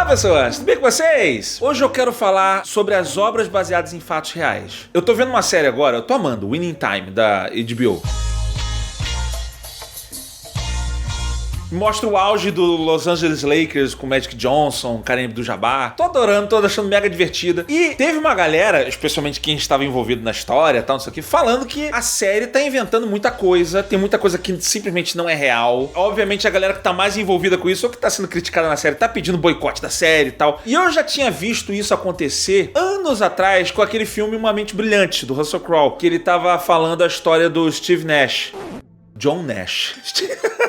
pessoas, tudo bem com vocês? Hoje eu quero falar sobre as obras baseadas em fatos reais. Eu tô vendo uma série agora, eu tô amando, Winning Time, da HBO. Mostra o auge do Los Angeles Lakers com Magic Johnson, Kareem Abdul-Jabbar. Tô adorando, tô achando mega divertida. E teve uma galera, especialmente quem estava envolvido na história, tal, não sei o que, falando que a série tá inventando muita coisa, tem muita coisa que simplesmente não é real. Obviamente a galera que tá mais envolvida com isso, ou que tá sendo criticada na série, tá pedindo boicote da série e tal. E eu já tinha visto isso acontecer anos atrás com aquele filme Uma Mente Brilhante, do Russell Crowe, que ele tava falando a história do Steve Nash. John Nash.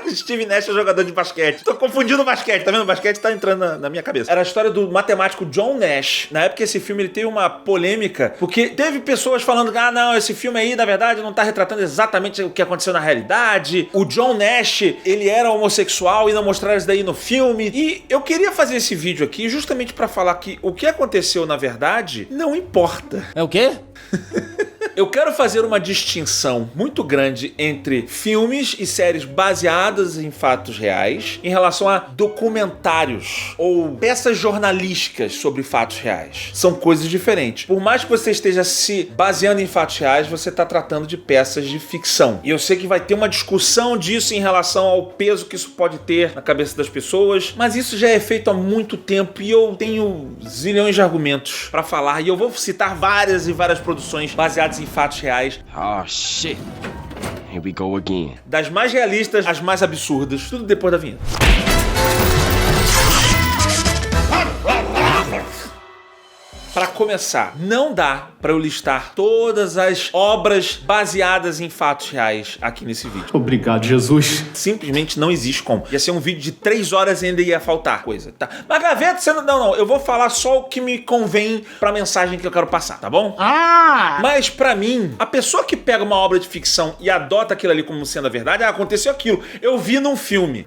Steve Nash é jogador de basquete. Tô confundindo o basquete, tá vendo? O basquete tá entrando na minha cabeça. Era a história do matemático John Nash. Na época esse filme ele teve uma polêmica, porque teve pessoas falando que, não, esse filme aí, na verdade, não tá retratando exatamente o que aconteceu na realidade. O John Nash, ele era homossexual e não mostraram isso daí no filme. E eu queria fazer esse vídeo aqui justamente pra falar que o que aconteceu, na verdade, não importa. É o quê? Eu quero fazer uma distinção muito grande entre filmes e séries baseadas em fatos reais em relação a documentários ou peças jornalísticas sobre fatos reais. São coisas diferentes. Por mais que você esteja se baseando em fatos reais, você está tratando de peças de ficção. E eu sei que vai ter uma discussão disso em relação ao peso que isso pode ter na cabeça das pessoas, mas isso já é feito há muito tempo e eu tenho zilhões de argumentos para falar e eu vou citar várias e várias produções baseadas em fatos reais. Oh, shit. Here we go again. Das mais realistas às mais absurdas, tudo depois da vinheta. Para começar, não dá para eu listar todas as obras baseadas em fatos reais aqui nesse vídeo. Obrigado, Jesus. Simplesmente não existe como. Ia ser um vídeo de 3 horas e ainda ia faltar coisa, tá? Mas Gaveta, você não, eu vou falar só o que me convém pra mensagem que eu quero passar, tá bom? Mas pra mim, a pessoa que pega uma obra de ficção e adota aquilo ali como sendo a verdade, aconteceu aquilo. Eu vi num filme.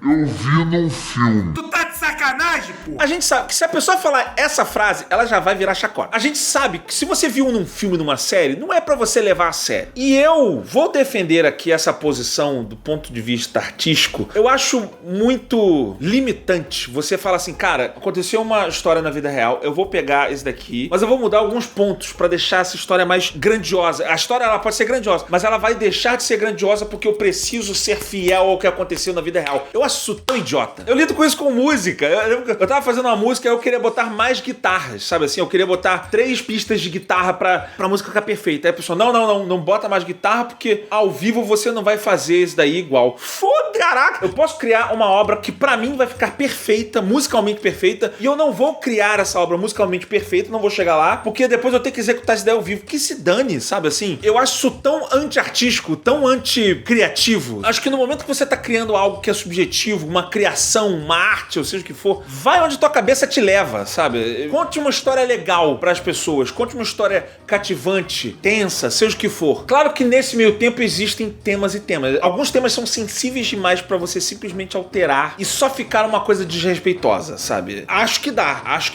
Tu tá de sacanagem, pô? A gente sabe que se a pessoa falar essa frase, ela já vai virar chacota. A gente sabe que se você viu num filme, numa série, não é pra você levar a sério. E eu vou defender aqui essa posição do ponto de vista artístico. Eu acho muito limitante você falar assim, cara, aconteceu uma história na vida real, eu vou pegar esse daqui, mas eu vou mudar alguns pontos pra deixar essa história mais grandiosa. A história, ela pode ser grandiosa, mas ela vai deixar de ser grandiosa porque eu preciso ser fiel ao que aconteceu na vida real. Eu acho isso tão idiota. Eu lido com isso com música. Eu tava fazendo uma música e eu queria botar mais guitarras, sabe assim? Eu queria botar 3 pistas de guitarra pra música ficar perfeita. Aí a pessoa, não bota mais guitarra porque ao vivo você não vai fazer isso daí igual. Foda, caraca! Eu posso criar uma obra que pra mim vai ficar perfeita, musicalmente perfeita, e eu não vou criar essa obra musicalmente perfeita, não vou chegar lá, porque depois eu tenho que executar essa ideia ao vivo. Que se dane, sabe assim? Eu acho isso tão anti-artístico, tão anti-criativo. Acho que no momento que você tá criando algo que é subjetivo, uma criação, uma arte, ou seja o que for, vai onde tua cabeça te leva, sabe? Conte uma história legal para as pessoas, conte uma história cativante, tensa, seja o que for. Claro que nesse meio tempo existem temas e temas. Alguns temas são sensíveis demais para você simplesmente alterar e só ficar uma coisa desrespeitosa, sabe? Acho que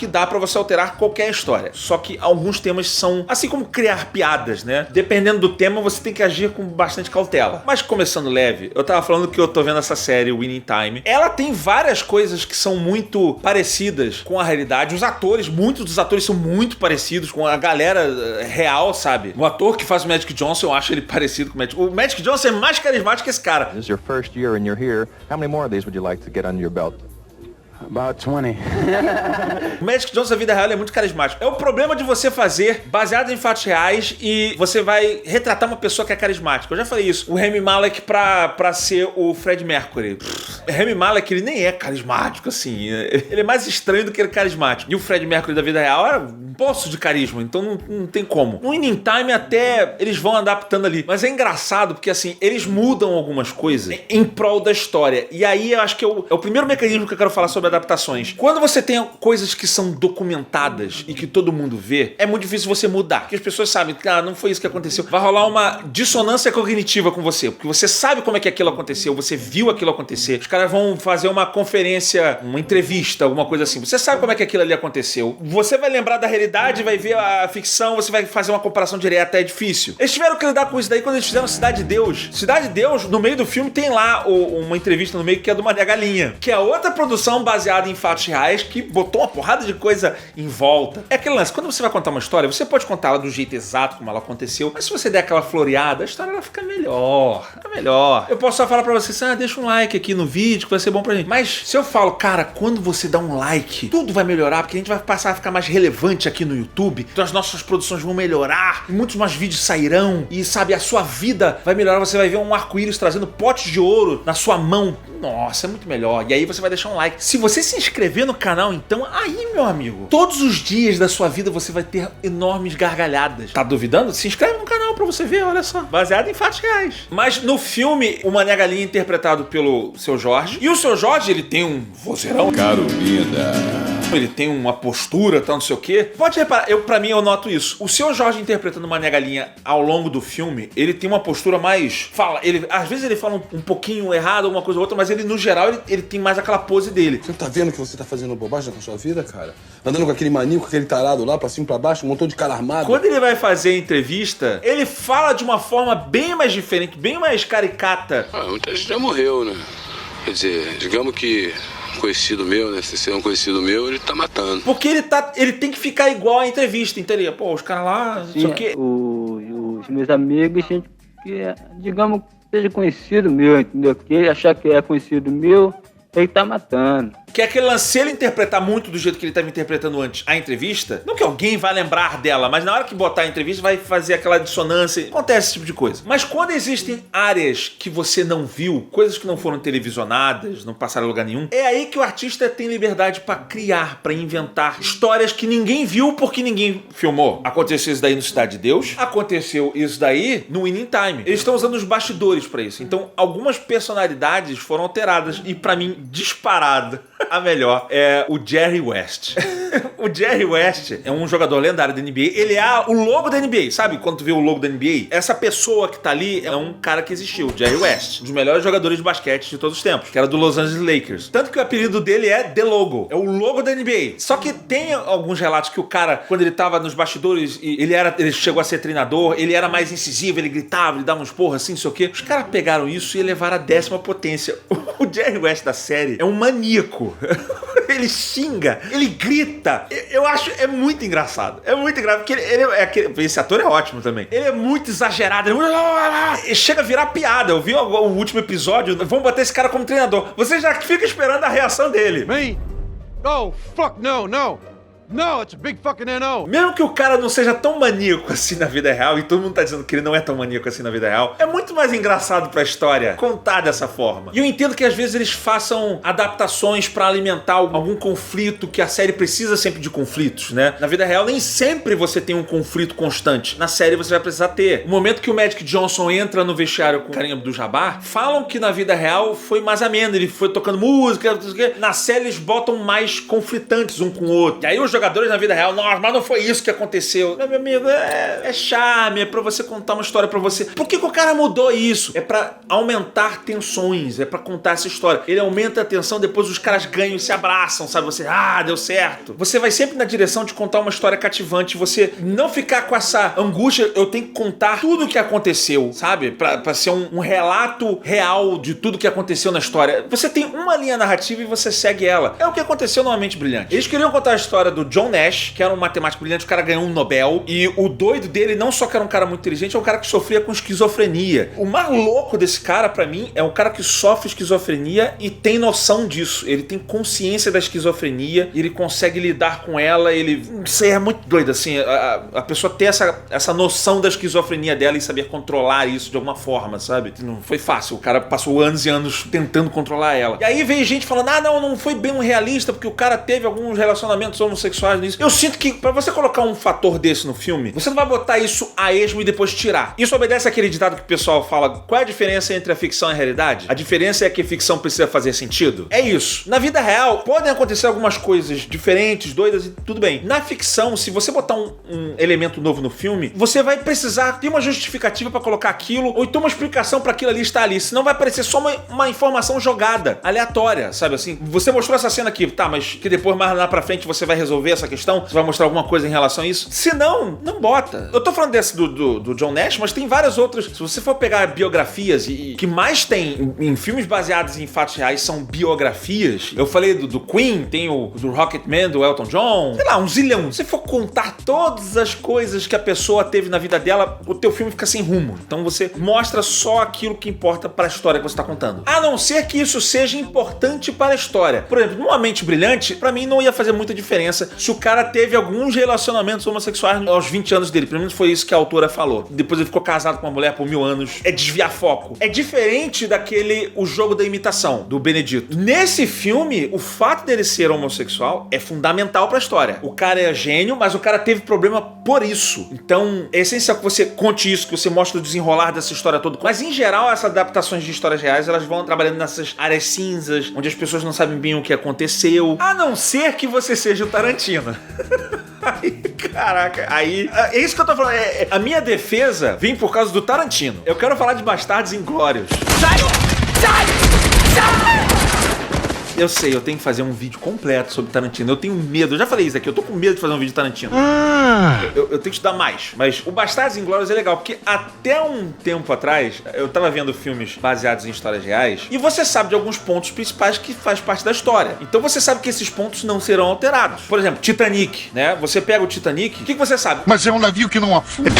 dá para você alterar qualquer história. Só que alguns temas são, assim como criar piadas, né? Dependendo do tema, você tem que agir com bastante cautela. Mas começando leve, eu tava falando que eu tô vendo essa série Winning Time. Ela tem várias coisas que são muito parecidas com a realidade. Os atores, muitos dos atores são muito parecidos com a galera real, sabe? O ator que faz o Magic Johnson, eu acho ele parecido com o Magic. O Magic Johnson é mais carismático que esse cara. This is your first year and you're here. How many more of these would you like to get under your belt? About 20. O Magic Johnson da vida real é muito carismático. É o problema de você fazer baseado em fatos reais e você vai retratar uma pessoa que é carismática. Eu já falei isso. O Rami Malek pra ser o Fred Mercury. O Rami Malek, ele nem é carismático, assim. Ele é mais estranho do que ele é carismático. E o Fred Mercury da vida real era um poço de carisma, então não tem como. No Winning Time até eles vão adaptando ali. Mas é engraçado porque, assim, eles mudam algumas coisas em prol da história. E aí eu acho que é o primeiro mecanismo que eu quero falar sobre adaptações. Quando você tem coisas que são documentadas e que todo mundo vê, é muito difícil você mudar. Porque as pessoas sabem que não foi isso que aconteceu. Vai rolar uma dissonância cognitiva com você, porque você sabe como é que aquilo aconteceu, você viu aquilo acontecer. Os caras vão fazer uma conferência, uma entrevista, alguma coisa assim. Você sabe como é que aquilo ali aconteceu. Você vai lembrar da realidade realidade, vai ver a ficção, você vai fazer uma comparação direta, é difícil. Eles tiveram que lidar com isso daí quando eles fizeram Cidade de Deus. Cidade de Deus, no meio do filme, tem lá uma entrevista no meio que é do Mané Galinha, que é outra produção baseada em fatos reais que botou uma porrada de coisa em volta. É aquele lance, quando você vai contar uma história, você pode contar ela do jeito exato como ela aconteceu, mas se você der aquela floreada, a história ela fica melhor. Fica melhor. Eu posso só falar pra você assim, deixa um like aqui no vídeo que vai ser bom pra gente. Mas se eu falo, cara, quando você dá um like, tudo vai melhorar, porque a gente vai passar a ficar mais relevante aqui no YouTube, então as nossas produções vão melhorar, muitos mais vídeos sairão, e sabe, a sua vida vai melhorar, você vai ver um arco-íris trazendo potes de ouro na sua mão. Nossa, é muito melhor. E aí você vai deixar um like. Se você se inscrever no canal, então, aí, meu amigo, todos os dias da sua vida você vai ter enormes gargalhadas. Tá duvidando? Se inscreve no canal pra você ver, olha só. Baseado em fatos reais. Mas no filme, o Mané Galinha é interpretado pelo Seu Jorge. E o Seu Jorge, ele tem um vozeirão. Carolina. Ele tem uma postura, tal, não sei o quê. Pode reparar, pra mim eu noto isso. O Seu Jorge interpretando o Mané Galinha ao longo do filme, ele tem uma postura mais... às vezes ele fala um pouquinho errado, alguma coisa ou outra, mas ele, no geral, ele tem mais aquela pose dele. Você não tá vendo que você tá fazendo bobagem com a sua vida, cara? Andando com aquele maninho, com aquele tarado lá, pra cima e pra baixo, um montão de cara armado. Quando ele vai fazer a entrevista, ele fala de uma forma bem mais diferente, bem mais caricata. Muita gente já morreu, né? Quer dizer, digamos que conhecido meu, né? Se ser um conhecido meu, ele tá matando. Porque ele tem que ficar igual à entrevista, entendeu? Pô, os caras lá, não sei o quê. Os meus amigos, gente que, digamos, seja conhecido meu, entendeu? Que ele achar que é conhecido meu, ele tá matando. Que é aquele lance, se ele interpretar muito do jeito que ele estava interpretando antes a entrevista, não que alguém vai lembrar dela, mas na hora que botar a entrevista vai fazer aquela dissonância, acontece esse tipo de coisa. Mas quando existem áreas que você não viu, coisas que não foram televisionadas, não passaram a lugar nenhum, é aí que o artista tem liberdade pra criar, pra inventar histórias que ninguém viu porque ninguém filmou. Aconteceu isso daí no Cidade de Deus, aconteceu isso daí no Winning Time. Eles estão usando os bastidores pra isso. Então, algumas personalidades foram alteradas e pra mim, disparado, a melhor é o Jerry West. O Jerry West é um jogador lendário da NBA. Ele é o logo da NBA. Sabe quando tu vê o logo da NBA? Essa pessoa que tá ali é um cara que existiu, o Jerry West. Um dos melhores jogadores de basquete de todos os tempos. Que era do Los Angeles Lakers. Tanto que o apelido dele é The Logo. É o logo da NBA. Só que tem alguns relatos que o cara, quando ele tava nos bastidores, ele chegou a ser treinador, ele era mais incisivo, ele gritava, ele dava uns porra assim, não sei o quê. Os caras pegaram isso e levaram à 10ª potência. O Jerry West da série é um maníaco. Ele xinga, ele grita. Eu acho, é muito engraçado. É muito engraçado, porque esse ator é ótimo também. Ele é muito exagerado. Ele chega a virar piada. Eu vi o último episódio, vamos botar esse cara como treinador. Você já fica esperando a reação dele. Me? Oh, fuck no, no. No, it's a big fucking no. Mesmo que o cara não seja tão maníaco assim na vida real, e todo mundo tá dizendo que ele não é tão maníaco assim na vida real, é muito mais engraçado pra história contar dessa forma. E eu entendo que às vezes eles façam adaptações pra alimentar algum conflito, que a série precisa sempre de conflitos, né? Na vida real nem sempre você tem um conflito constante. Na série você vai precisar ter. O momento que o Magic Johnson entra no vestiário com o Kareem Abdul-Jabbar, falam que na vida real foi mais ameno, ele foi tocando música, na série eles botam mais conflitantes um com o outro. E aí os jogadores na vida real, nossa, mas não foi isso que aconteceu. Meu amigo, é charme, é pra você contar uma história pra você. Por que o cara mudou isso? É pra aumentar tensões, é pra contar essa história. Ele aumenta a tensão, depois os caras ganham e se abraçam, sabe? Você, deu certo. Você vai sempre na direção de contar uma história cativante, você não ficar com essa angústia, eu tenho que contar tudo o que aconteceu, sabe? Pra ser um relato real de tudo que aconteceu na história. Você tem uma linha narrativa e você segue ela. É o que aconteceu no Mente Brilhante. Eles queriam contar a história do John Nash, que era um matemático brilhante, o cara ganhou um Nobel, e o doido dele não só que era um cara muito inteligente, é um cara que sofria com esquizofrenia. O mais louco desse cara, pra mim, é um cara que sofre esquizofrenia e tem noção disso. Ele tem consciência da esquizofrenia, ele consegue lidar com ela, isso aí é muito doido, assim, a pessoa ter essa noção da esquizofrenia dela e saber controlar isso de alguma forma, sabe? Não foi fácil, o cara passou anos e anos tentando controlar ela. E aí veio gente falando, não foi bem um realista, porque o cara teve alguns relacionamentos homossexuais nisso. Eu sinto que pra você colocar um fator desse no filme, você não vai botar isso a esmo e depois tirar. Isso obedece àquele ditado que o pessoal fala, qual é a diferença entre a ficção e a realidade? A diferença é que a ficção precisa fazer sentido? É isso. Na vida real, podem acontecer algumas coisas diferentes, doidas e tudo bem. Na ficção, se você botar um elemento novo no filme, você vai precisar ter uma justificativa pra colocar aquilo, ou então uma explicação pra aquilo ali estar ali. Senão vai parecer só uma informação jogada, aleatória, sabe assim? Você mostrou essa cena aqui, tá, mas que depois mais lá pra frente você vai resolver resolver essa questão? Você vai mostrar alguma coisa em relação a isso? Se não, não bota. Eu tô falando desse do John Nash, mas tem várias outras. Se você for pegar biografias, e que mais tem em filmes baseados em fatos reais são biografias. Eu falei do Queen, tem o do Rocketman, do Elton John, sei lá, um zilhão. Se você for contar todas as coisas que a pessoa teve na vida dela, o teu filme fica sem rumo. Então você mostra só aquilo que importa para a história que você tá contando. A não ser que isso seja importante para a história. Por exemplo, numa Mente Brilhante, pra mim não ia fazer muita diferença se o cara teve alguns relacionamentos homossexuais aos 20 anos dele. Pelo menos foi isso que a autora falou. Depois ele ficou casado com uma mulher por 1000 anos. É desviar foco. É diferente daquele O Jogo da Imitação, do Benedito. Nesse filme, o fato dele ser homossexual é fundamental pra história. O cara é gênio, mas o cara teve problema por isso. Então, é essencial que você conte isso, que você mostre o desenrolar dessa história toda. Mas, em geral, essas adaptações de histórias reais, elas vão trabalhando nessas áreas cinzas, onde as pessoas não sabem bem o que aconteceu. A não ser que você seja o Tarantino. Aí, caraca, aí... É isso que eu tô falando. A minha defesa vem por causa do Tarantino. Eu quero falar de Bastardos Inglórios. Eu sei, eu tenho que fazer um vídeo completo sobre Tarantino. Eu tenho medo, eu já falei isso aqui, eu tô com medo de fazer um vídeo de Tarantino. Eu tenho que estudar mais. Mas o Bastardos Inglórios é legal, porque até um tempo atrás, eu tava vendo filmes baseados em histórias reais, e você sabe de alguns pontos principais que faz parte da história. Então você sabe que esses pontos não serão alterados. Por exemplo, Titanic, né? Você pega o Titanic, o que você sabe? Mas é um navio que não afunda.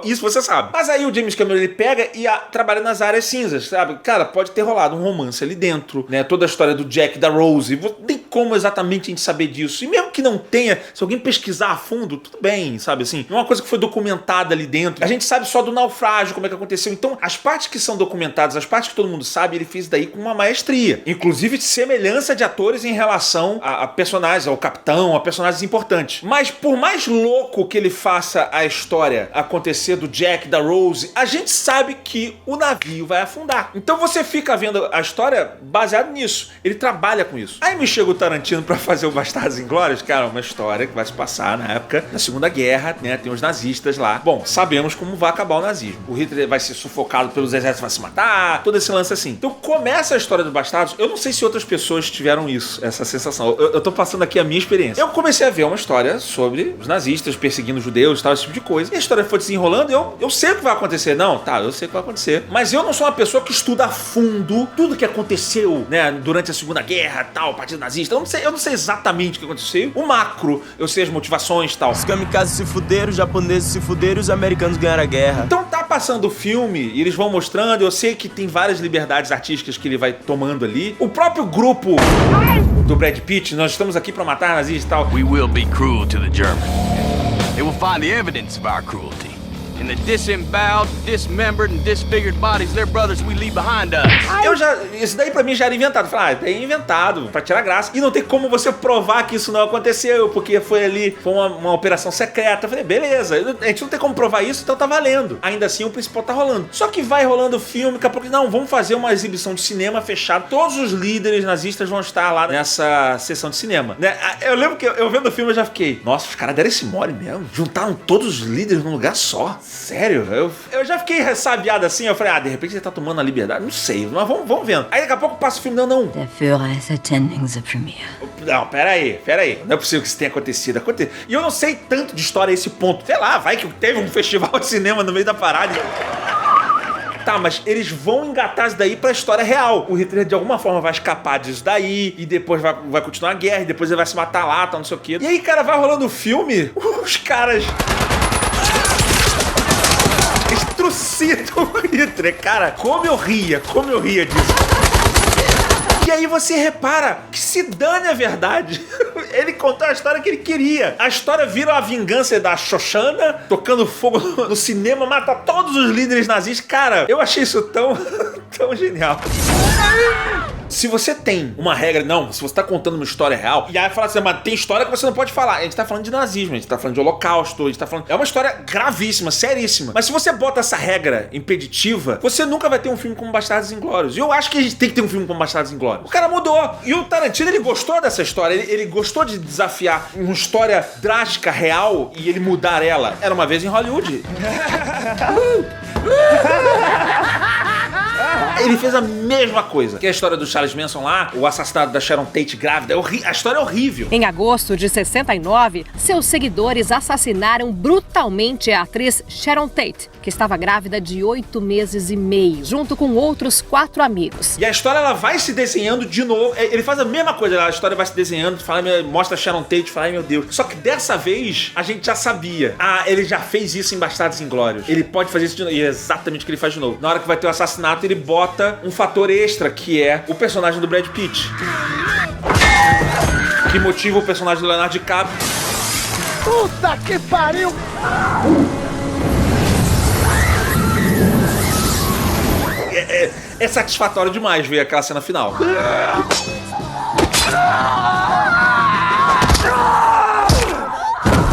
Isso você sabe. Mas aí o James Cameron, ele pega e trabalha nas áreas cinzas, sabe? Cara, pode ter rolado um romance ali dentro, né? Toda a história do Jack e da Rose. Não tem como exatamente a gente saber disso. E mesmo que não tenha, se alguém pesquisar a fundo, tudo bem, sabe assim? É uma coisa que foi documentada ali dentro. A gente sabe só do naufrágio, como é que aconteceu. Então, as partes que são documentadas, as partes que todo mundo sabe, ele fez daí com uma maestria. Inclusive, semelhança de atores em relação a personagens, ao capitão, a personagens importantes. Mas, por mais louco que ele faça a história acontecer do Jack, da Rose, a gente sabe que o navio vai afundar. Então você fica vendo a história baseada nisso. Ele trabalha com isso. Aí me chega o Tarantino pra fazer o Bastardos Inglórios, cara, uma história que vai se passar na época da Segunda Guerra, né? Tem os nazistas lá. Bom, sabemos como vai acabar o nazismo. O Hitler vai ser sufocado pelos exércitos, vai se matar, todo esse lance assim. Então começa a história do Bastardos. Eu não sei se outras pessoas tiveram isso, essa sensação. Eu tô passando aqui a minha experiência. Eu comecei a ver uma história sobre os nazistas perseguindo os judeus e tal, esse tipo de coisa. E a história foi desenrolando, eu sei o que vai acontecer. Não, tá, eu sei o que vai acontecer. Mas eu não sou uma pessoa que estuda a fundo tudo que aconteceu, né, durante a Segunda Guerra, tal, partido nazista. Eu não sei exatamente o que aconteceu. O macro, eu sei as motivações e tal. Os kamikazes se fuderam, os japoneses se fuderam e os americanos ganharam a guerra. Então tá passando o filme e eles vão mostrando, eu sei que tem várias liberdades artísticas que ele vai tomando ali. O próprio grupo do Brad Pitt, nós estamos aqui pra matar nazistas e tal. We will be cruel to the Germans. They will find the evidence of our cruelty. And the disemboweled, dismembered and disfigured bodies, their brothers we leave behind us. Isso daí pra mim já era inventado. Falei, é inventado, pra tirar graça. E não tem como você provar que isso não aconteceu, porque foi uma operação secreta. Eu falei, beleza, a gente não tem como provar isso, então tá valendo. Ainda assim, o principal tá rolando. Só que vai rolando o filme, daqui a pouco, não, vamos fazer uma exibição de cinema fechada. Todos os líderes nazistas vão estar lá nessa sessão de cinema. Né? Eu lembro que eu vendo o filme, eu já fiquei, nossa, os caras deram esse mole mesmo. Juntaram todos os líderes num lugar só. Sério? Eu já fiquei ressabiado assim, eu falei, de repente ele tá tomando a liberdade, não sei, mas vamos vendo. Aí daqui a pouco passa o filme, não. Der Führer ist attending the premiere. Não, peraí. Não é possível que isso tenha acontecido. E eu não sei tanto de história a esse ponto. Sei lá, vai que teve um festival de cinema no meio da parada. Tá, mas eles vão engatar isso daí pra história real. O Hitler de alguma forma vai escapar disso daí, e depois vai continuar a guerra, e depois ele vai se matar lá, tal, não sei o quê. E aí, cara, vai rolando o filme, os caras trucidam o Hitler. Cara, como eu ria disso. E aí você repara que se dane a verdade. Ele contou a história que ele queria. A história vira a vingança da Shoshana, tocando fogo no cinema, mata todos os líderes nazistas. Cara, eu achei isso tão genial. Se você tem uma regra, não, se você tá contando uma história real, e aí fala assim, mas tem história que você não pode falar. A gente tá falando de nazismo, a gente tá falando de holocausto, a gente tá falando... É uma história gravíssima, seríssima. Mas se você bota essa regra impeditiva, você nunca vai ter um filme como Bastardos Inglórios. E eu acho que a gente tem que ter um filme como Bastardos Inglórios. O cara mudou. E o Tarantino, ele gostou dessa história. Ele gostou de desafiar uma história drástica, real, e ele mudar ela. Era uma vez em Hollywood. Ele fez a mesma coisa. Que é a história do Charles Manson lá, o assassinato da Sharon Tate grávida. A história é horrível. Em agosto de 69, seus seguidores assassinaram brutalmente a atriz Sharon Tate, que estava grávida de 8 meses e meio, junto com outros 4 amigos. E a história, ela vai se desenhando de novo. Ele faz a mesma coisa, a história vai se desenhando, mostra a Sharon Tate, fala, ai meu Deus. Só que dessa vez, a gente já sabia. Ele já fez isso em Bastardos Inglórios. Ele pode fazer isso de novo. E é exatamente o que ele faz de novo. Na hora que vai ter o assassinato, ele bota um fator extra, que é o personagem do Brad Pitt. Que motiva o personagem do Leonardo DiCaprio. Puta que pariu! É satisfatório demais ver aquela cena final.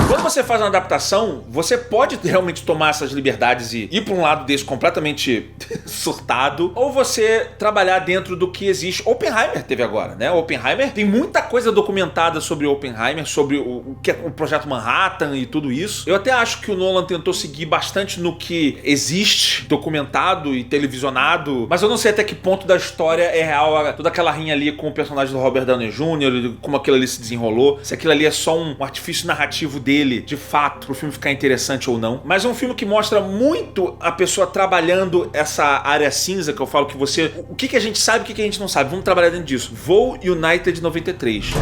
Quando você faz uma adaptação, você pode realmente tomar essas liberdades e ir pra um lado desse completamente surtado, ou você trabalhar dentro do que existe. Oppenheimer teve agora, né? Oppenheimer tem muita coisa documentada sobre Oppenheimer, sobre o projeto Manhattan e tudo isso. Eu até acho que o Nolan tentou seguir bastante no que existe documentado e televisionado, mas eu não sei até que ponto da história é real, toda aquela rinha ali com o personagem do Robert Downey Jr., como aquilo ali se desenrolou, se aquilo ali é só um artifício narrativo dele, de fato, pro filme ficar interessante ou não. Mas é um filme que mostra muito a pessoa trabalhando essa área cinza, que eu falo que você... O que a gente sabe e o que a gente não sabe. Vamos trabalhar dentro disso. Voo United 93.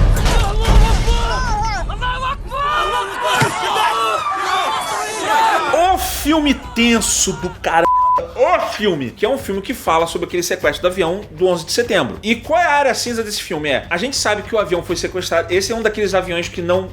O filme tenso do cara. O filme, que é um filme que fala sobre aquele sequestro do avião do 11 de setembro. E qual é a área cinza desse filme? A gente sabe que o avião foi sequestrado. Esse é um daqueles aviões que não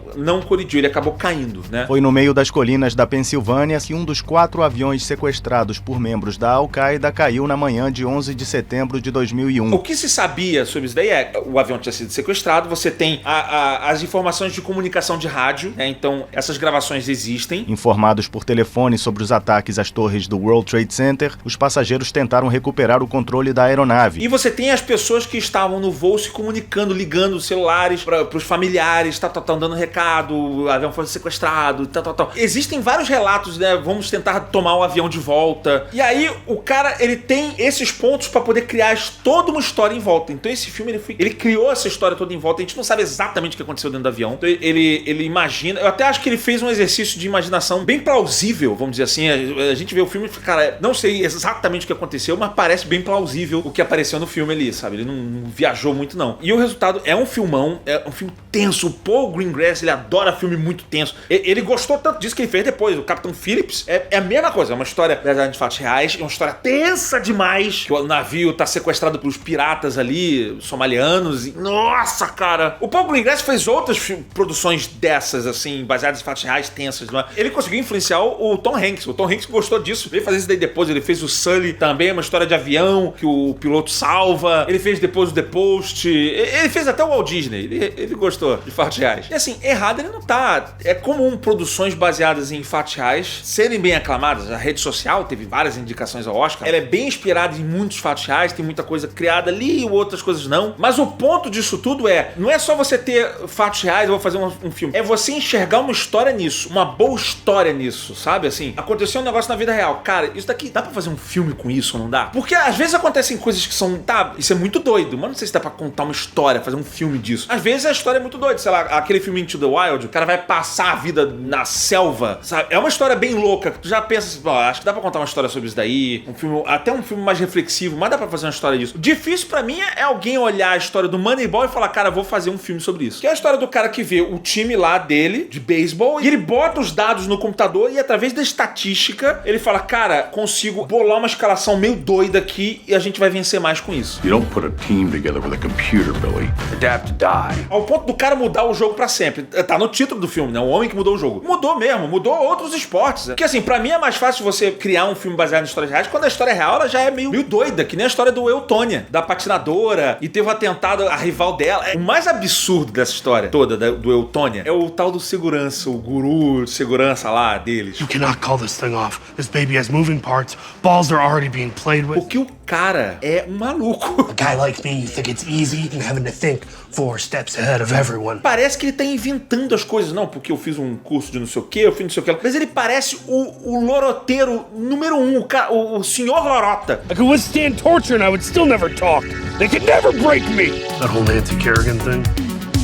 colidiu, ele acabou caindo, né? Foi no meio das colinas da Pensilvânia que um dos 4 aviões sequestrados por membros da Al-Qaeda caiu na manhã de 11 de setembro de 2001. O que se sabia sobre isso daí o avião tinha sido sequestrado, você tem as informações de comunicação de rádio, né? Então essas gravações existem. Informados por telefone sobre os ataques às torres do World Trade Center, os passageiros tentaram recuperar o controle da aeronave. E você tem as pessoas que estavam no voo se comunicando, ligando os celulares para os familiares, dando recado, o avião foi sequestrado, Existem vários relatos, né? Vamos tentar tomar o avião de volta. E aí o cara, ele tem esses pontos para poder criar toda uma história em volta. Então esse filme, ele criou essa história toda em volta. A gente não sabe exatamente o que aconteceu dentro do avião. Então ele imagina. Eu até acho que ele fez um exercício de imaginação bem plausível, vamos dizer assim. A gente vê o filme e fica, cara, não sei exatamente o que aconteceu, mas parece bem plausível o que apareceu no filme ali, sabe? Ele não viajou muito, não. E o resultado é um filmão, é um filme tenso. O Paul Greengrass, ele adora filme muito tenso. Ele gostou tanto disso que ele fez depois. O Capitão Phillips é a mesma coisa. É uma história baseada em fatos reais, é uma história tensa demais, que o navio tá sequestrado pelos piratas ali, somalianos. Nossa, cara! O Paul Greengrass fez outras produções dessas, assim, baseadas em fatos reais, tensas. Não é? Ele conseguiu influenciar o Tom Hanks. O Tom Hanks gostou disso. Veio fazer isso daí depois. Ele fez o Sully também, uma história de avião que o piloto salva. Ele fez depois o The Post. Ele fez até o Walt Disney. Ele gostou de fatos reais. E assim, errado ele não tá. É comum produções baseadas em fatos reais serem bem aclamadas. A rede social teve várias indicações ao Oscar. Ela é bem inspirada em muitos fatos reais. Tem muita coisa criada ali e outras coisas não. Mas o ponto disso tudo não é só você ter fatos reais, eu vou fazer um filme. É você enxergar uma história nisso. Uma boa história nisso, sabe? Assim, aconteceu um negócio na vida real. Cara, isso daqui dá pra fazer um filme com isso ou não dá? Porque às vezes acontecem coisas que são, isso é muito doido, mas não sei se dá pra contar uma história, fazer um filme disso. Às vezes a história é muito doida, sei lá, aquele filme Into the Wild, o cara vai passar a vida na selva, sabe? É uma história bem louca, tu já pensa assim, acho que dá pra contar uma história sobre isso daí, um filme, até um filme mais reflexivo, mas dá pra fazer uma história disso. Difícil pra mim é alguém olhar a história do Moneyball e falar, cara, vou fazer um filme sobre isso. Que é a história do cara que vê o time lá dele, de beisebol, e ele bota os dados no computador e através da estatística, ele fala, cara, consigo bolar uma escalação meio doida aqui e a gente vai vencer mais com isso. You don't put a team together with a computer, Billy. Adapt to die. Ao ponto do cara mudar o jogo pra sempre. Tá no título do filme, né? O homem que mudou o jogo. Mudou mesmo, mudou outros esportes. Porque assim, pra mim é mais fácil você criar um filme baseado em histórias reais quando a história real ela já é meio doida, que nem a história do Eutônia, da patinadora, e teve um atentado à rival dela. O mais absurdo dessa história toda do Eutônia é o tal do segurança, o guru de segurança lá deles. You cannot call this thing off. This baby has moving parts once balls are already being played with. Porque o cara é um maluco. A guy like me, you think it's easy and having to think 4 steps ahead of everyone. Parece que ele tá inventando as coisas. Não, porque eu fiz um curso de não sei o que, eu fiz não sei o que. Mas ele parece o loroteiro número 1, o senhor Lorota. I could withstand torture and I would still never talk. They could never break me. That whole Nancy Kerrigan thing,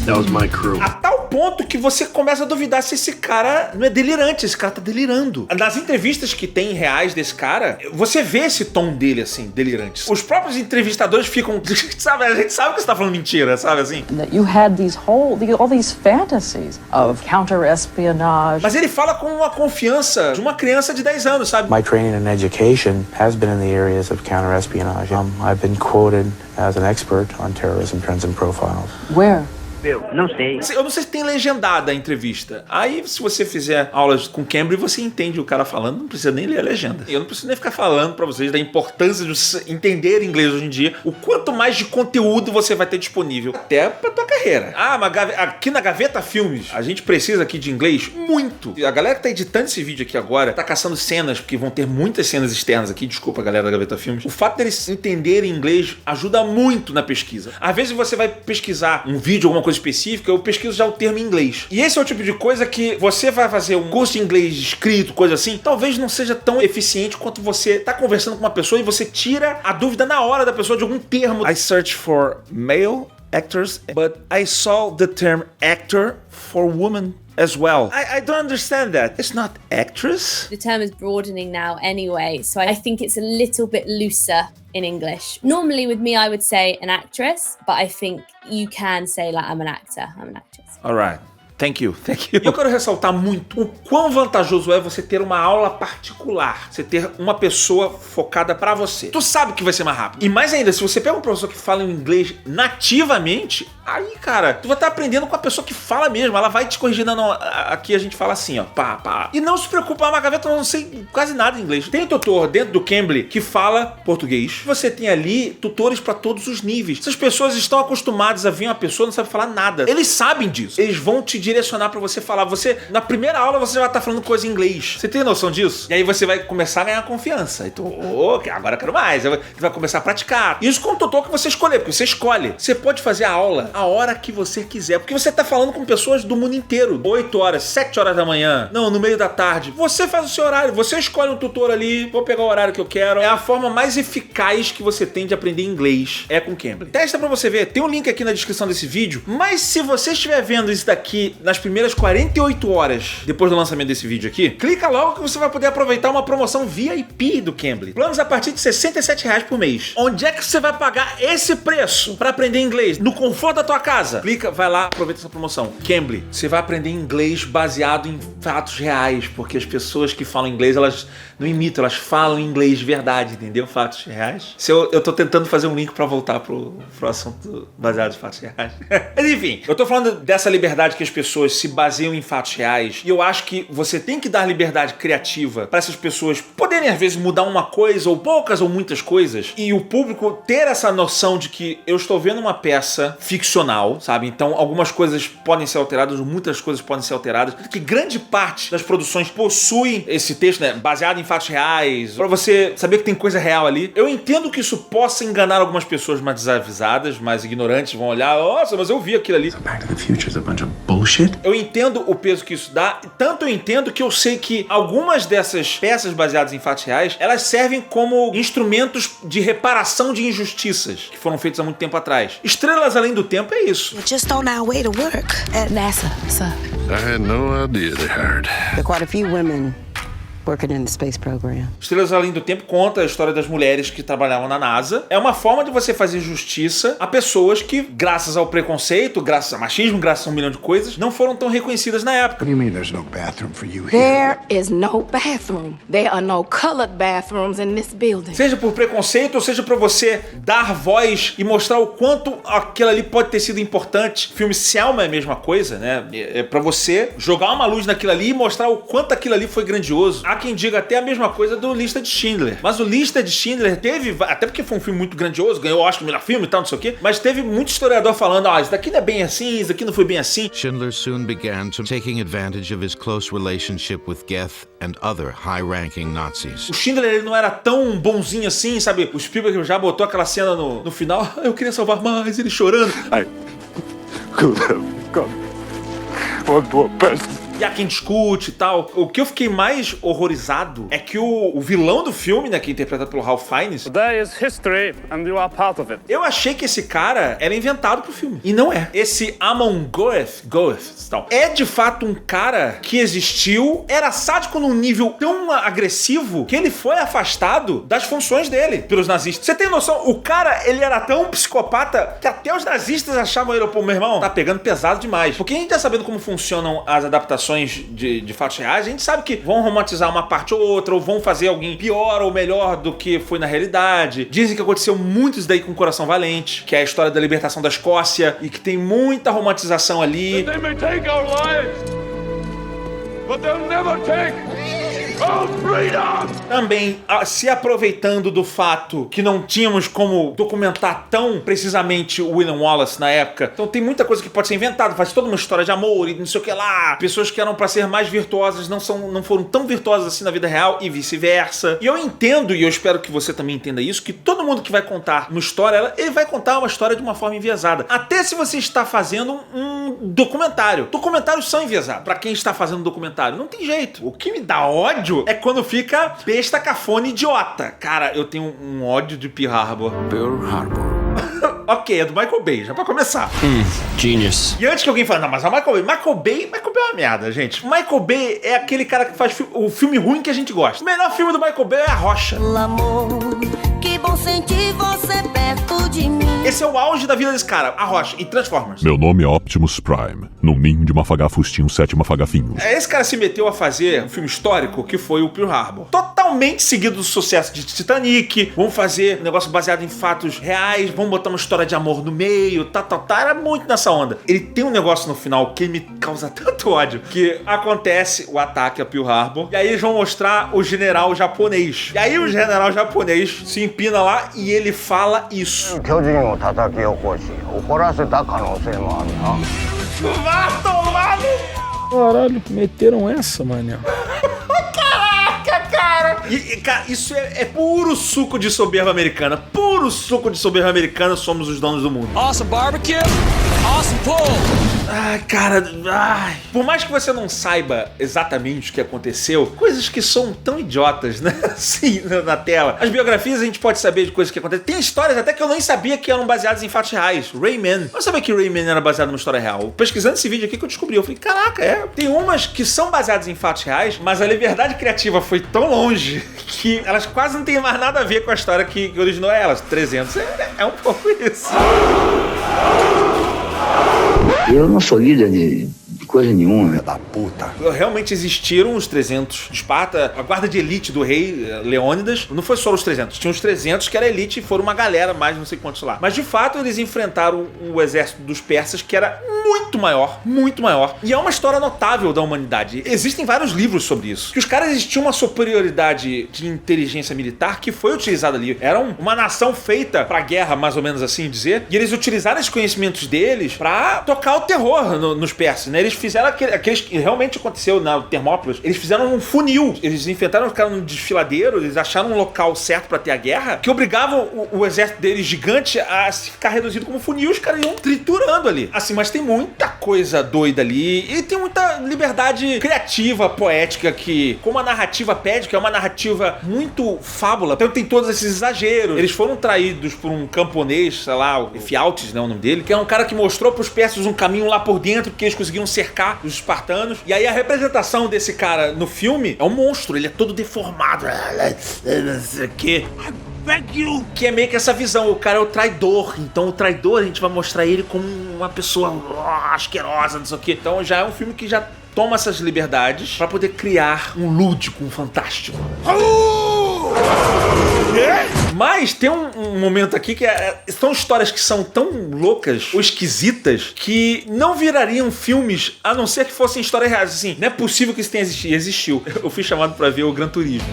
that was my crew. A tal ponto que você começa a duvidar se esse cara não é delirante, esse cara tá delirando. Nas entrevistas que tem reais desse cara, você vê esse tom dele, assim, delirante. Os próprios entrevistadores ficam, sabe, a gente sabe que você tá falando mentira, sabe assim? You had all these fantasies of counter-espionage. Mas ele fala com uma confiança de uma criança de 10 anos, sabe? My training and education has been in the areas of counter-espionage. I've been quoted as an expert on terrorism trends and profiles. Where? Eu não sei. Eu não sei se tem legendada a entrevista. Aí, se você fizer aulas com Cambly, você entende o cara falando, não precisa nem ler a legenda. Eu não preciso nem ficar falando pra vocês da importância de entender inglês hoje em dia. O quanto mais de conteúdo você vai ter disponível, até pra tua carreira. Ah, mas aqui na Gaveta Filmes, a gente precisa aqui de inglês muito. A galera que tá editando esse vídeo aqui agora, tá caçando cenas, porque vão ter muitas cenas externas aqui. Desculpa, galera da Gaveta Filmes. O fato deles entenderem inglês ajuda muito na pesquisa. Às vezes você vai pesquisar um vídeo, alguma coisa específica, eu pesquiso já o termo em inglês. E esse é o tipo de coisa que você vai fazer um curso de inglês escrito, coisa assim, talvez não seja tão eficiente quanto você tá conversando com uma pessoa e você tira a dúvida na hora da pessoa de algum termo. I search for male actors, but I saw the term actor for woman as well. I don't understand that. It's not actress. The term is broadening now anyway, so I think it's a little bit looser in English. Normally with me I would say an actress, but I think you can say like I'm an actor, I'm an actress. All right. Thank you. E eu quero ressaltar muito o quão vantajoso é você ter uma aula particular, você ter uma pessoa focada pra você. Tu sabe que vai ser mais rápido. E mais ainda, se você pega um professor que fala em inglês nativamente, aí, cara, tu vai estar aprendendo com a pessoa que fala mesmo. Ela vai te corrigindo. Não, aqui a gente fala assim, ó, pá. E não se preocupa, Gaveta, eu não sei quase nada de inglês. Tem tutor dentro do Cambly que fala português. Você tem ali tutores pra todos os níveis. Essas pessoas estão acostumadas a vir uma pessoa que não sabe falar nada. Eles sabem disso. Eles vão te direcionar pra você falar. Você, na primeira aula, você já vai estar falando coisa em inglês. Você tem noção disso? E aí você vai começar a ganhar confiança. Então, agora eu quero mais. Você vai começar a praticar. Isso com o tutor que você escolher, porque você escolhe. Você pode fazer a aula a hora que você quiser, porque você tá falando com pessoas do mundo inteiro. 8 horas, 7 horas da manhã, não, no meio da tarde. Você faz o seu horário, você escolhe um tutor ali, vou pegar o horário que eu quero. É a forma mais eficaz que você tem de aprender inglês. É com Cambly. Testa pra você ver. Tem um link aqui na descrição desse vídeo, mas se você estiver vendo isso daqui nas primeiras 48 horas depois do lançamento desse vídeo aqui, clica logo que você vai poder aproveitar uma promoção VIP do Cambly. Planos a partir de R$67 por mês. Onde é que você vai pagar esse preço pra aprender inglês? No conforto da tua casa. Clica, vai lá, aproveita essa promoção. Cambly, você vai aprender inglês baseado em fatos reais, porque as pessoas que falam inglês, elas não imitam, elas falam inglês de verdade, entendeu? Fatos reais. Eu tô tentando fazer um link pra voltar pro assunto baseado em fatos reais. Mas enfim, eu tô falando dessa liberdade que as pessoas se baseiam em fatos reais, e eu acho que você tem que dar liberdade criativa pra essas pessoas poderem às vezes mudar uma coisa, ou poucas ou muitas coisas, e o público ter essa noção de que eu estou vendo uma peça ficcional, sabe? Então algumas coisas podem ser alteradas, muitas coisas podem ser alteradas, que grande parte das produções possui esse texto, né, baseado em fatos reais, pra você saber que tem coisa real ali. Eu entendo que isso possa enganar algumas pessoas mais desavisadas, mais ignorantes, vão olhar, nossa, mas eu vi aquilo ali. Back to the Future is a bunch of bullshit. Eu entendo o peso que isso dá, tanto eu entendo que eu sei que algumas dessas peças baseadas em fatos reais, elas servem como instrumentos de reparação de injustiças que foram feitas há muito tempo atrás. Estrelas Além do Tempo é isso. We're just on our way to work at NASA, sir. I had no idea they hired. There are quite a few women working in the space program. Estrelas Além do Tempo conta a história das mulheres que trabalhavam na NASA. É uma forma de você fazer justiça a pessoas que, graças ao preconceito, graças ao machismo, graças a um milhão de coisas, não foram tão reconhecidas na época. What do you mean there's no bathroom for you here? There is no bathroom. There are no colored bathrooms in this building. Seja por preconceito ou seja pra você dar voz e mostrar o quanto aquilo ali pode ter sido importante. O filme Selma é a mesma coisa, né? É pra você jogar uma luz naquilo ali e mostrar o quanto aquilo ali foi grandioso. A quem diga até a mesma coisa do Lista de Schindler. Mas o Lista de Schindler teve, até porque foi um filme muito grandioso, ganhou o Oscar, melhor filme e tal, não sei o quê, mas teve muito historiador falando, isso daqui não é bem assim, isso daqui não foi bem assim. Schindler soon began taking advantage of his close relationship with Goethe and other high-ranking Nazis. O Schindler, ele não era tão bonzinho assim, sabe? O Spielberg já botou aquela cena no final, eu queria salvar mais, ele chorando. I could have gone on to a best. E há quem discute e tal. O que eu fiquei mais horrorizado é que o vilão do filme, né, que é interpretado pelo Ralph Fiennes, Today is history and you are part of it. Eu achei que esse cara era inventado pro filme. E não é. Esse Amon Goeth tal, é de fato um cara que existiu, era sádico num nível tão agressivo que ele foi afastado das funções dele pelos nazistas. Você tem noção? O cara, ele era tão psicopata que até os nazistas achavam ele, pô, meu irmão, tá pegando pesado demais. Porque a gente tá sabendo como funcionam as adaptações de fatos reais, a gente sabe que vão romantizar uma parte ou outra, ou vão fazer alguém pior ou melhor do que foi na realidade. Dizem que aconteceu muito isso daí com Coração Valente, que é a história da libertação da Escócia, e que tem muita romantização ali. They may take our lives, but they'll never take our freedom! Também se aproveitando do fato que não tínhamos como documentar tão precisamente o William Wallace na época. Então tem muita coisa que pode ser inventada, faz toda uma história de amor e não sei o que lá. Pessoas que eram pra ser mais virtuosas não foram tão virtuosas assim na vida real e vice-versa. E eu entendo, e eu espero que você também entenda isso, que todo mundo que vai contar uma história, ele vai contar uma história de uma forma enviesada. Até se você está fazendo um documentário. Documentários são enviesados. Pra quem está fazendo documentário, não tem jeito. O que me dá ódio é quando fica besta, cafona e idiota. Cara, eu tenho um ódio de Pearl Harbor. Pearl Harbor. Ok, é do Michael Bay, já pra começar. Genius. E antes que alguém fale, não, mas é o Michael Bay é uma merda, gente. O Michael Bay é aquele cara que faz o filme ruim que a gente gosta. O melhor filme do Michael Bay é A Rocha. Amor, que bom sentir você perto de mim. Esse é o auge da vida desse cara, A Rocha, e Transformers. Meu nome é Optimus Prime, num ninho de mafagafustinho 7 mafagafinhos. Esse cara se meteu a fazer um filme histórico que foi o Pearl Harbor. Totalmente seguido do sucesso de Titanic. Vamos fazer um negócio baseado em fatos reais, vamos botar uma história de amor no meio, Era muito nessa onda. Ele tem um negócio no final que me causa tanto ódio, que acontece o ataque a Pearl Harbor, e aí eles vão mostrar o general japonês. E aí o general japonês se empina lá e ele fala isso. Vá tomar no... Caralho, meteram essa, mané. Caraca, cara! Cara, isso é puro suco de soberba americana. Puro suco de soberba americana, somos os donos do mundo. Awesome barbecue, awesome pool. Ai, cara, por mais que você não saiba exatamente o que aconteceu, coisas que são tão idiotas, né? Assim, na tela. As biografias a gente pode saber de coisas que acontecem. Tem histórias até que eu nem sabia que eram baseadas em fatos reais. Rayman. Eu sabia que Rayman era baseado numa história real. Pesquisando esse vídeo aqui que eu descobri, eu falei, caraca, Tem umas que são baseadas em fatos reais, mas a liberdade criativa foi tão longe que elas quase não têm mais nada a ver com a história que originou elas. 300 é um pouco isso. Eu não sou líder de coisa nenhuma. Da puta. Realmente existiram os 300 de Esparta, a guarda de elite do rei Leônidas. Não foi só os 300, tinha os 300 que era elite e foram uma galera, mais não sei quantos lá. Mas de fato eles enfrentaram o exército dos persas, que era muito maior. E é uma história notável da humanidade. Existem vários livros sobre isso. Que os caras existiam uma superioridade de inteligência militar que foi utilizada ali. Era uma nação feita pra guerra, mais ou menos assim dizer. E eles utilizaram os conhecimentos deles pra tocar o terror nos persas, né? Eles fizeram aqueles que realmente aconteceu na Termópilas. Eles fizeram um funil. Eles enfrentaram os caras num desfiladeiro. Eles acharam um local certo pra ter a guerra, que obrigavam o exército deles gigante a ficar reduzido como funil. Os caras iam triturando ali. Assim, mas tem muita coisa doida ali. E tem muita liberdade criativa, poética, que, como a narrativa pede, que é uma narrativa muito fábula. Então tem todos esses exageros. Eles foram traídos por um camponês, sei lá, o Efialtes, né, o nome dele, que é um cara que mostrou pros persas um caminho lá por dentro, porque eles conseguiram cercar os espartanos. E aí a representação desse cara no filme é um monstro, ele é todo deformado, não sei o quê. Que é meio que essa visão, o cara é o traidor. Então o traidor a gente vai mostrar ele como uma pessoa asquerosa, não sei o quê. Então já é um filme que já toma essas liberdades pra poder criar um lúdico, um fantástico. Mas tem um momento aqui que são histórias que são tão loucas ou esquisitas que não virariam filmes a não ser que fossem histórias reais. Assim, não é possível que isso tenha existido. Existiu. Eu fui chamado pra ver o Gran Turismo.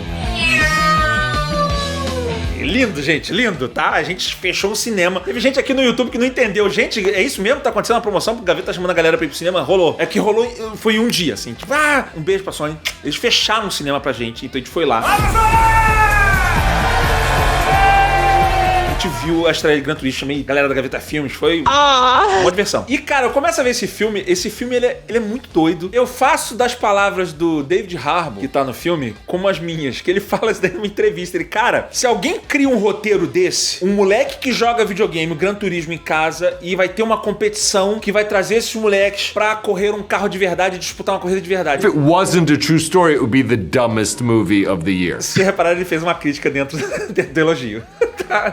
Lindo, gente, lindo, tá? A gente fechou o cinema. Teve gente aqui no YouTube que não entendeu. Gente, é isso mesmo? Tá acontecendo uma promoção porque o Gaveta tá chamando a galera pra ir pro cinema? Rolou. É que rolou, foi um dia, assim. Tipo, um beijo pra Sony. Eles fecharam o cinema pra gente, então a gente foi lá. A gente viu a estreia de Gran Turismo, chamei galera da Gaveta Filmes, foi uma diversão. E cara, eu começo a ver esse filme ele é muito doido. Eu faço das palavras do David Harbour, que tá no filme, como as minhas, que ele fala isso daí numa entrevista. Ele, cara, se alguém cria um roteiro desse, um moleque que joga videogame, Gran Turismo em casa, e vai ter uma competição que vai trazer esses moleques pra correr um carro de verdade e disputar uma corrida de verdade. If it wasn't a true story, it would be the dumbest movie of the year. Se reparar, ele fez uma crítica dentro do elogio.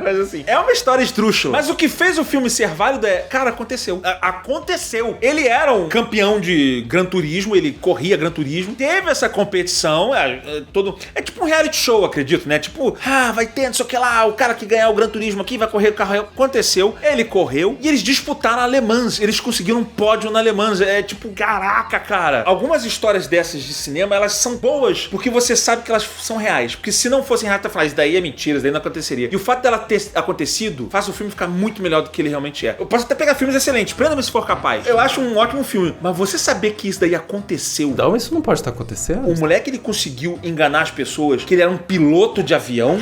Mas assim, é uma história esdrúxula. Mas o que fez o filme ser válido é, cara, aconteceu. Aconteceu. Ele era um campeão de Gran Turismo, ele corria Gran Turismo, teve essa competição, é tipo um reality show, acredito, né? Tipo, vai ter não sei o que lá, o cara que ganhar o Gran Turismo aqui vai correr o carro. Aconteceu, ele correu e eles disputaram a Le Mans. Eles conseguiram um pódio na Le Mans. É tipo, caraca, cara. Algumas histórias dessas de cinema, elas são boas porque você sabe que elas são reais. Porque se não fossem reais, tu fala, isso daí é mentira, isso daí não aconteceria. E o fato dela ter acontecido faz o filme ficar muito melhor do que ele realmente é. Eu posso até pegar filmes excelentes, Prenda-me se for capaz. Eu acho um ótimo filme, mas você saber que isso daí aconteceu. Não, isso não pode estar acontecendo. O moleque, ele conseguiu enganar as pessoas que ele era um piloto de avião.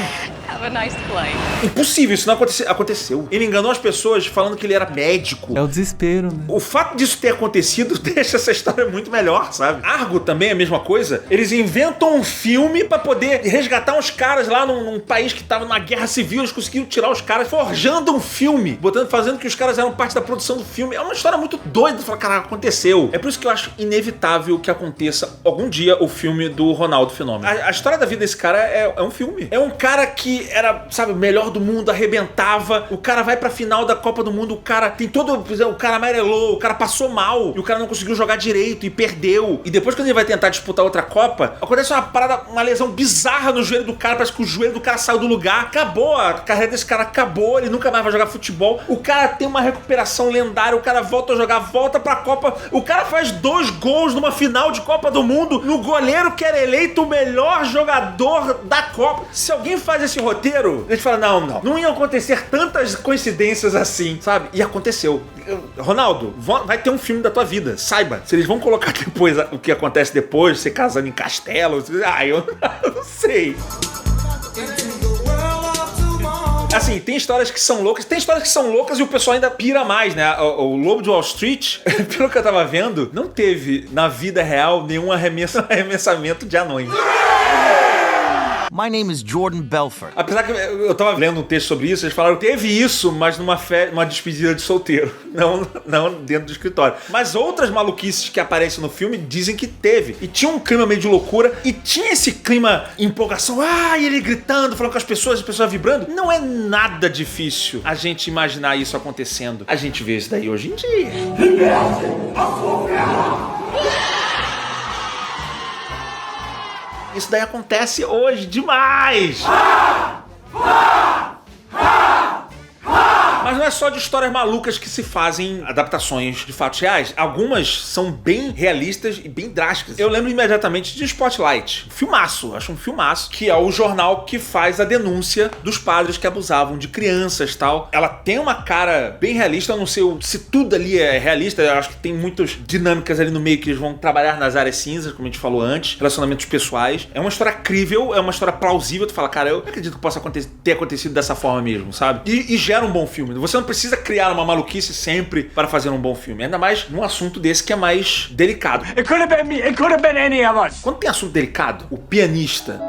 Have a nice flight. Impossível, isso não aconteceu. Ele enganou as pessoas falando que ele era médico. É o desespero, né? O fato disso ter acontecido deixa essa história muito melhor, sabe? Argo também é a mesma coisa. Eles inventam um filme pra poder resgatar uns caras lá num país que tava numa guerra civil. Eles conseguiram tirar os caras, forjando um filme, fazendo que os caras eram parte da produção do filme. É uma história muito doida. Você fala, caraca, aconteceu. É por isso que eu acho inevitável que aconteça algum dia o filme do Ronaldo Fenômeno. A história da vida desse cara é um filme. É um cara que era, sabe, o melhor do mundo, arrebentava. O cara vai pra final da Copa do Mundo, o cara tem todo... O cara amarelou, o cara passou mal, e o cara não conseguiu jogar direito e perdeu. E depois, quando ele vai tentar disputar outra Copa, acontece uma parada, uma lesão bizarra no joelho do cara. Parece que o joelho do cara saiu do lugar. Acabou, a carreira desse cara acabou, ele nunca mais vai jogar futebol. O cara tem uma recuperação lendária, o cara volta a jogar, volta pra Copa. O cara faz 2 gols numa final de Copa do Mundo no goleiro que era eleito o melhor jogador da Copa. Se alguém faz esse roteiro, a gente fala, não iam acontecer tantas coincidências assim, sabe? E aconteceu. Ronaldo, vai ter um filme da tua vida, saiba. Se eles vão colocar depois o que acontece depois, você casando em castelo, eu não sei. Assim, tem histórias que são loucas e o pessoal ainda pira mais, né? O Lobo de Wall Street, pelo que eu tava vendo, não teve na vida real nenhum arremessamento de anões. My name is Jordan Belfort. Apesar que eu tava lendo um texto sobre isso, eles falaram que teve isso, mas numa despedida de solteiro, não dentro do escritório. Mas outras maluquices que aparecem no filme dizem que teve. E tinha um clima meio de loucura, e tinha esse clima empolgação, e ele gritando, falando com as pessoas vibrando. Não é nada difícil a gente imaginar isso acontecendo. A gente vê isso daí hoje em dia. Isso daí acontece hoje demais! Mas não é só de histórias malucas que se fazem adaptações de fatos reais. Algumas são bem realistas e bem drásticas. Eu lembro imediatamente de Spotlight. Filmaço, acho um filmaço, que é o jornal que faz a denúncia dos padres que abusavam de crianças e tal. Ela tem uma cara bem realista, eu não sei se tudo ali é realista, eu acho que tem muitas dinâmicas ali no meio que eles vão trabalhar nas áreas cinzas, como a gente falou antes, relacionamentos pessoais. É uma história crível, é uma história plausível, tu fala, cara, eu acredito que possa ter acontecido dessa forma mesmo, sabe? E gera um bom filme. Você não precisa criar uma maluquice sempre para fazer um bom filme. Ainda mais num assunto desse que é mais delicado. It could have been me. It could have been any of us. Quando tem assunto delicado, O Pianista...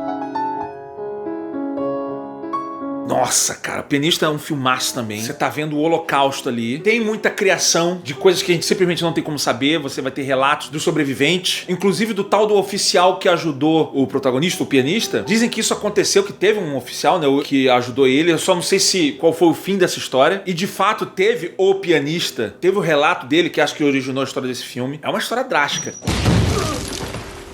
Nossa, cara, O Pianista é um filmaço também. Você tá vendo o holocausto ali. Tem muita criação de coisas que a gente simplesmente não tem como saber. Você vai ter relatos dos sobreviventes, inclusive do tal do oficial que ajudou o protagonista, o pianista. Dizem que isso aconteceu, que teve um oficial, né, que ajudou ele. Eu só não sei qual foi o fim dessa história. E de fato teve o pianista. Teve o relato dele, que acho que originou a história desse filme. É uma história drástica.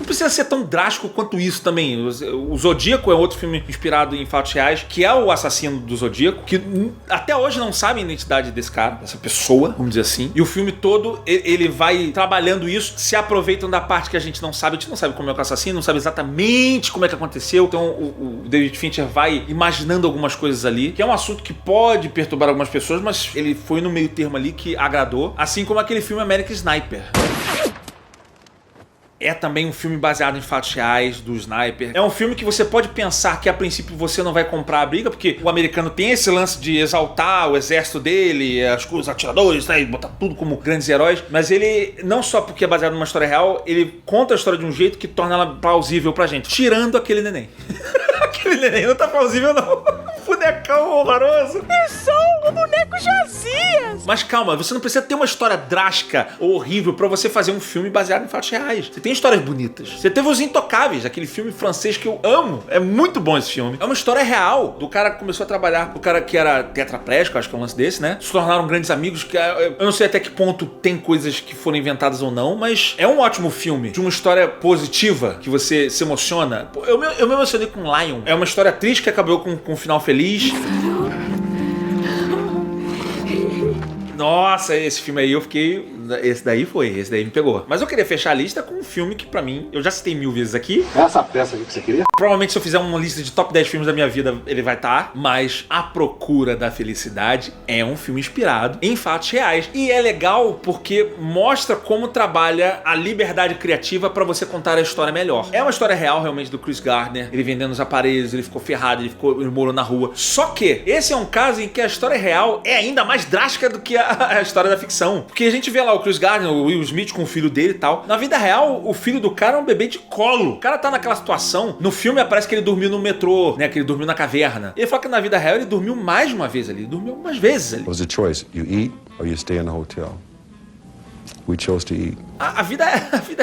precisa ser tão drástico quanto isso também. O Zodíaco é outro filme inspirado em fatos reais, que é o assassino do Zodíaco, que até hoje não sabe a identidade desse cara, dessa pessoa, vamos dizer assim. E o filme todo, ele vai trabalhando isso, se aproveitam da parte que a gente não sabe. A gente não sabe como é que é o assassino, não sabe exatamente como é que aconteceu. Então o David Fincher vai imaginando algumas coisas ali, que é um assunto que pode perturbar algumas pessoas, mas ele foi no meio termo ali que agradou. Assim como aquele filme American Sniper. É também um filme baseado em fatos reais do Sniper. É um filme que você pode pensar que a princípio você não vai comprar a briga, porque o americano tem esse lance de exaltar o exército dele, os atiradores, né, e botar tudo como grandes heróis. Mas ele, não só porque é baseado numa história real, ele conta a história de um jeito que torna ela plausível pra gente. Tirando aquele neném. Aquele neném não tá plausível, não. Bonecão horroroso. É só um boneco Josias. Mas calma, você não precisa ter uma história drástica ou horrível pra você fazer um filme baseado em fatos reais. Você tem histórias bonitas. Você teve Os Intocáveis, aquele filme francês que eu amo. É muito bom esse filme. É uma história real do cara que começou a trabalhar, o cara que era tetraplégico, acho que é um lance desse, né? Se tornaram grandes amigos, que eu não sei até que ponto tem coisas que foram inventadas ou não, mas é um ótimo filme de uma história positiva, que você se emociona. Eu me emocionei com Lion. É uma história triste que acabou com um final feliz. Nossa, esse filme aí eu fiquei... Esse daí me pegou. Mas eu queria fechar a lista com um filme que pra mim, eu já citei 1000 vezes aqui. Essa peça aqui que você queria? Provavelmente se eu fizer uma lista de top 10 filmes da minha vida, ele vai estar. Mas A Procura da Felicidade é um filme inspirado em fatos reais. E é legal porque mostra como trabalha a liberdade criativa pra você contar a história melhor. É uma história real realmente do Chris Gardner. Ele vendendo os aparelhos, ele ficou ferrado, ele morou na rua. Só que esse é um caso em que a história real é ainda mais drástica do que a história da ficção. Porque a gente vê lá o Chris Gardner, o Will Smith com o filho dele e tal. Na vida real, o filho do cara é um bebê de colo. O cara tá naquela situação. No filme aparece que ele dormiu no metrô, né? Que ele dormiu na caverna. Ele fala que na vida real ele dormiu mais de uma vez ali. Ele dormiu algumas vezes ali. It was a choice. You eat or you stay in the hotel. We chose to eat. A vida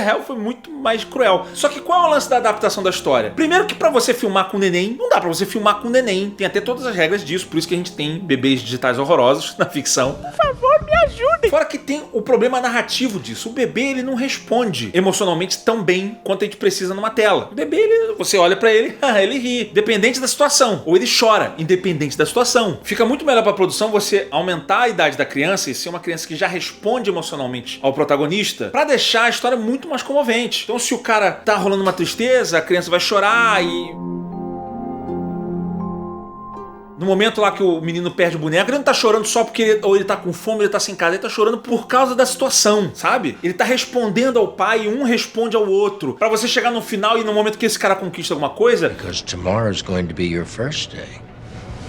real foi muito mais cruel. Só que qual é o lance da adaptação da história? Primeiro que pra você filmar com neném, não dá pra você filmar com neném. Tem até todas as regras disso, por isso que a gente tem bebês digitais horrorosos na ficção. Por favor, me ajudem. Fora que tem o problema narrativo disso. O bebê, ele não responde emocionalmente tão bem quanto a gente precisa numa tela. O bebê, você olha pra ele, ele ri, dependente da situação. Ou ele chora, independente da situação. Fica muito melhor pra produção você aumentar a idade da criança e ser uma criança que já responde emocionalmente ao protagonista, pra deixar a história muito mais comovente. Então se o cara tá rolando uma tristeza, a criança vai chorar e... No momento lá que o menino perde o boneco, ele não tá chorando só porque ele tá com fome, ele tá sem casa, ele tá chorando por causa da situação, sabe? Ele tá respondendo ao pai e um responde ao outro. Pra você chegar no final e no momento que esse cara conquista alguma coisa... Because tomorrow's going to be your first day.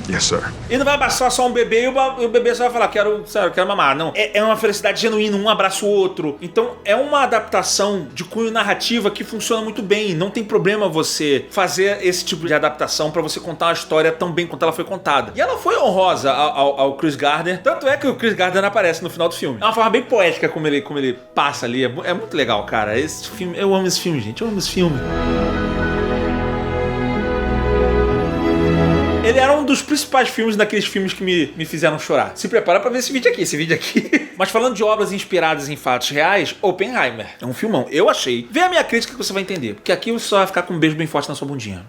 Yes, sir. E não vai abraçar só um bebê e o bebê só vai falar, quero mamar. Não, é uma felicidade genuína, um abraça o outro. Então é uma adaptação de cunho narrativa que funciona muito bem. Não tem problema você fazer esse tipo de adaptação pra você contar uma história tão bem quanto ela foi contada. E ela foi honrosa ao Chris Gardner. Tanto é que o Chris Gardner aparece no final do filme. É uma forma bem poética como ele passa ali. É muito legal, cara. Esse filme, eu amo esse filme, gente. Eu amo esse filme. Ele era um dos principais filmes daqueles filmes que me fizeram chorar. Se prepara pra ver esse vídeo aqui. Mas falando de obras inspiradas em fatos reais, Oppenheimer é um filmão. Eu achei. Vê a minha crítica que você vai entender. Porque aqui você só vai ficar com um beijo bem forte na sua bundinha.